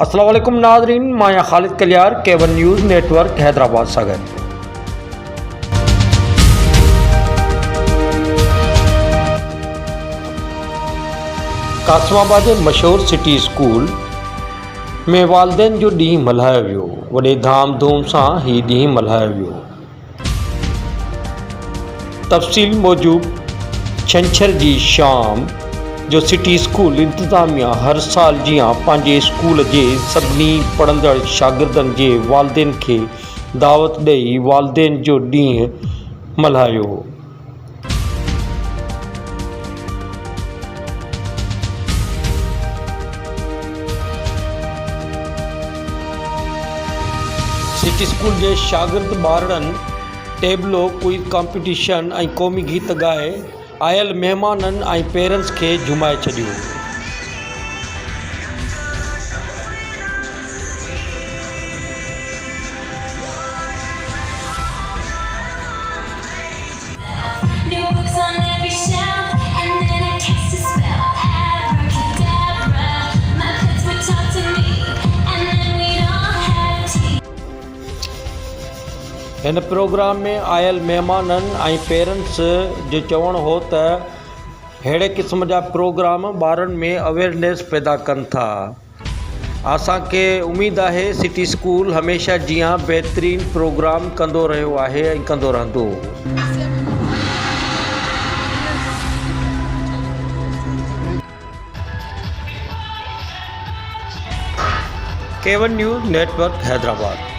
अस्सलाम वालेकुम नाज़रीन, माया खालिद कलियार केवन न्यूज़ नेटवर्क हैदराबाद सागर। कासिमाबाद जे मशहूर सिटी स्कूल में वालदेन जो ॾींहुं मल्हायो वियो। वॾे धाम धूम सां ही ॾींहुं मल्हायो वियो। तफ़सील मूजिब छंछर जी शाम जो सिटी स्कूल इंतज़ामिया हर साल जीअं पंहिंजे स्कूल जे सभिनी पढ़ंदड़ शागिर्दनि जे वालदेन खे दावत ॾेई वालदेन जो ॾींहुं मल्हायो। सिटी स्कूल जे शागिर्द ॿारनि टेबलो क्विज़ कॉम्पिटिशन ऐं क़ौमी गीत ॻाए आयल महिमाननि ऐं पेरेंट्स खे झुमाए छॾियो। हिन प्रोग्राम में आयल महिमाननि ऐं पेरेंट्स जो चवणु हो त अहिड़े क़िस्म जा प्रोग्राम ॿारनि में अवेयरनेस पैदा कनि था। असांखे उमेदु आहे सिटी स्कूल हमेशह जीअं बहितरीनु प्रोग्राम कंदो रहियो आहे ऐं कंदो रहंदो। केवन न्यूज़ नेटवर्क हैदराबाद।